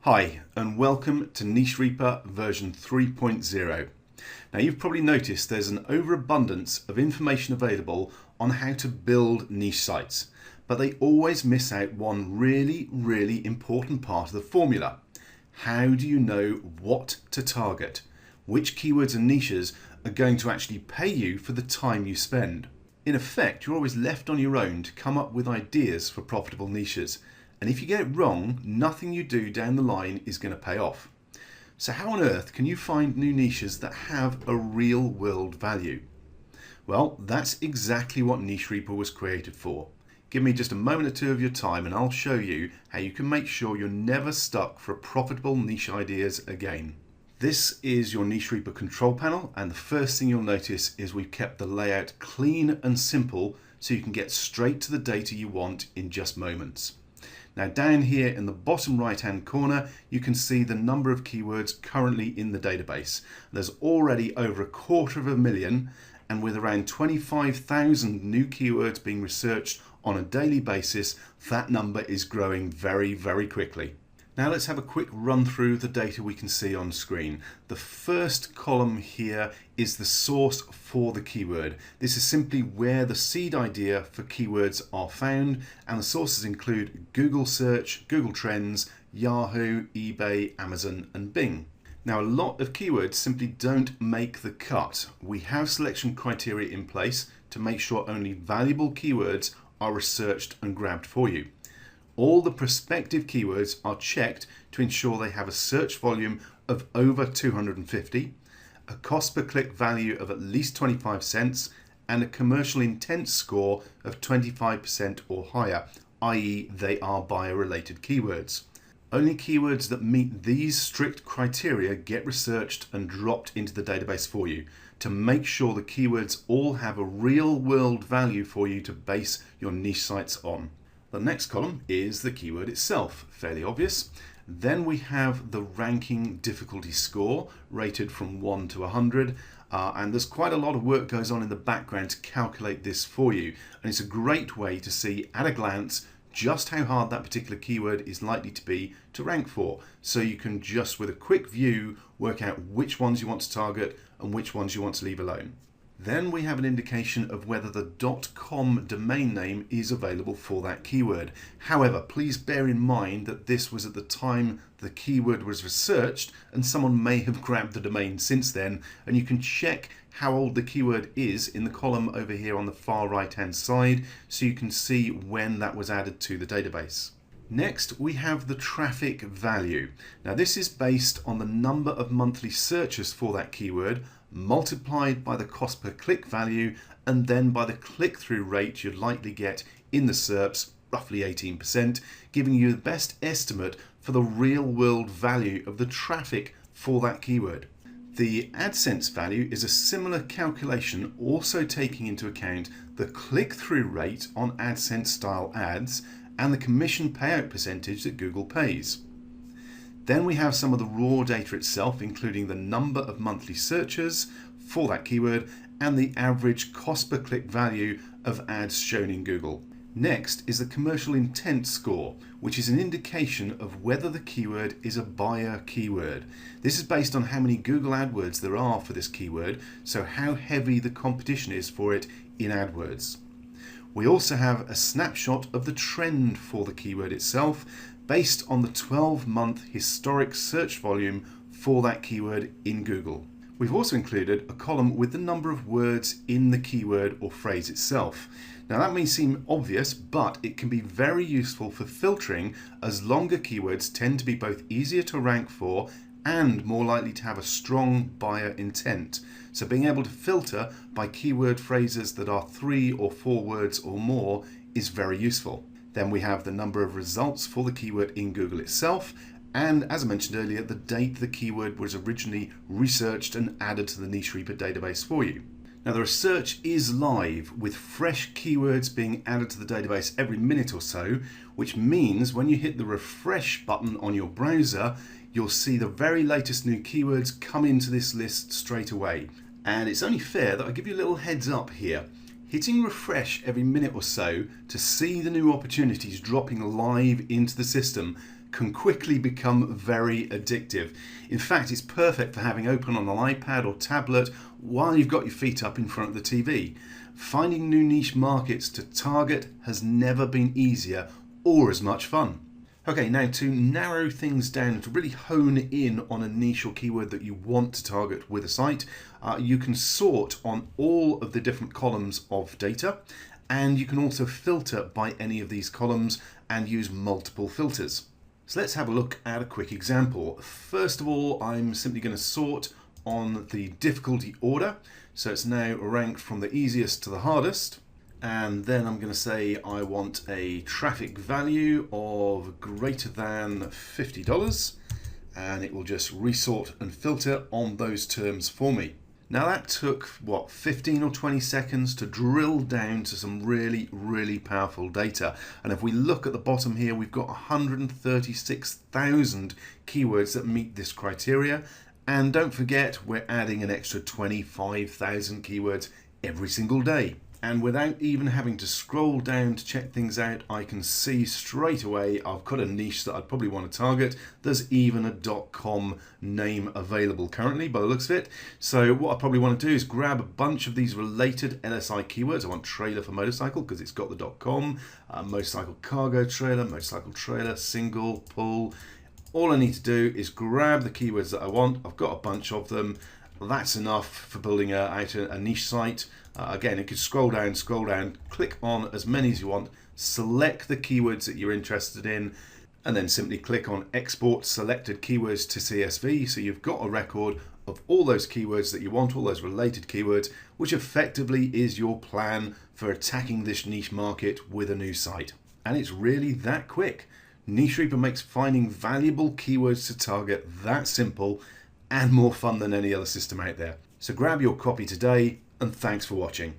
Hi, and welcome to NicheReaper version 3.0. Now, you've probably noticed there's an overabundance of information available on how to build niche sites, but they always miss out one really important part of the formula. How do you know what to target? Which keywords and niches are going to actually pay you for the time you spend? In effect, you're always left on your own to come up with ideas for profitable niches. And if you get it wrong, nothing you do down the line is going to pay off. So how on earth can you find new niches that have a real world value? Well, that's exactly what NicheReaper was created for. Give me just a moment or two of your time and I'll show you how you can make sure you're never stuck for profitable niche ideas again. This is your NicheReaper control panel, and the first thing you'll notice is we've kept the layout clean and simple so you can get straight to the data you want in just moments. Now, down here in the bottom right hand corner, you can see the number of keywords currently in the database. There's already over 250,000, and with around 25,000 new keywords being researched on a daily basis, that number is growing very quickly. Now let's have a quick run through the data we can see on screen. The first column here is the source for the keyword. This is simply where the seed idea for keywords are found, and the sources include Google Search, Google Trends, Yahoo, eBay, Amazon, and Bing. Now, a lot of keywords simply don't make the cut. We have selection criteria in place to make sure only valuable keywords are researched and grabbed for you. All the prospective keywords are checked to ensure they have a search volume of over 250, a cost per click value of at least 25 cents, and a commercial intent score of 25% or higher, i.e. they are buyer related keywords. Only keywords that meet these strict criteria get researched and dropped into the database for you to make sure the keywords all have a real world value for you to base your niche sites on. The next column is the keyword itself, fairly obvious. Then we have the ranking difficulty score rated from 1 to 100, and there's quite a lot of work goes on in the background to calculate this for you, and it's a great way to see at a glance just how hard that particular keyword is likely to be to rank for, so you can just with a quick view work out which ones you want to target and which ones you want to leave alone. Then we have an indication of whether the .com domain name is available for that keyword. However, please bear in mind that this was at the time the keyword was researched, and someone may have grabbed the domain since then, and you can check how old the keyword is in the column over here on the far right hand side, so you can see when that was added to the database. Next, we have the traffic value. Now, this is based on the number of monthly searches for that keyword multiplied by the cost per click value and then by the click-through rate you'd likely get in the SERPs, roughly 18%, giving you the best estimate for the real-world value of the traffic for that keyword. The AdSense value is a similar calculation, also taking into account the click-through rate on AdSense style ads and the commission payout percentage that Google pays. Then we have some of the raw data itself, including the number of monthly searches for that keyword and the average cost per click value of ads shown in Google. Next is the commercial intent score, which is an indication of whether the keyword is a buyer keyword. This is based on how many Google AdWords there are for this keyword, so how heavy the competition is for it in AdWords. We also have a snapshot of the trend for the keyword itself, based on the 12-month historic search volume for that keyword in Google. We've also included a column with the number of words in the keyword or phrase itself. Now, that may seem obvious, but it can be very useful for filtering, as longer keywords tend to be both easier to rank for and more likely to have a strong buyer intent. So being able to filter by keyword phrases that are 3 or 4 words or more is very useful. Then we have the number of results for the keyword in Google itself, and as I mentioned earlier, the date the keyword was originally researched and added to the NicheReaper database for you. Now, the research is live with fresh keywords being added to the database every minute or so, which means when you hit the refresh button on your browser, you'll see the very latest new keywords come into this list straight away. And it's only fair that I give you a little heads up here. Hitting refresh every minute or so to see the new opportunities dropping live into the system can quickly become very addictive. In fact, it's perfect for having open on an iPad or tablet while you've got your feet up in front of the TV. Finding new niche markets to target has never been easier or as much fun. Okay, now to narrow things down, to really hone in on a niche or keyword that you want to target with a site, you can sort on all of the different columns of data, and you can also filter by any of these columns and use multiple filters. So let's have a look at a quick example. First of all, I'm simply going to sort on the difficulty order. So it's now ranked from the easiest to the hardest. And then I'm going to say I want a traffic value of greater than $50, and it will just resort and filter on those terms for me. Now that took, 15 or 20 seconds to drill down to some really powerful data. And if we look at the bottom here, we've got 136,000 keywords that meet this criteria. And don't forget, we're adding an extra 25,000 keywords every single day. And without even having to scroll down to check things out, I can see straight away I've got a niche that I'd probably want to target. There's even a .com name available currently by the looks of it. So what I probably want to do is grab a bunch of these related LSI keywords. I want trailer for motorcycle because it's got the .com, motorcycle cargo trailer, motorcycle trailer, single, pull. All I need to do is grab the keywords that I want. I've got a bunch of them. That's enough for building out a niche site. Again, you could scroll down, click on as many as you want, select the keywords that you're interested in, and then simply click on Export Selected Keywords to CSV. So you've got a record of all those keywords that you want, all those related keywords, which effectively is your plan for attacking this niche market with a new site. And it's really that quick. NicheReaper makes finding valuable keywords to target that simple and more fun than any other system out there. So grab your copy today, and thanks for watching.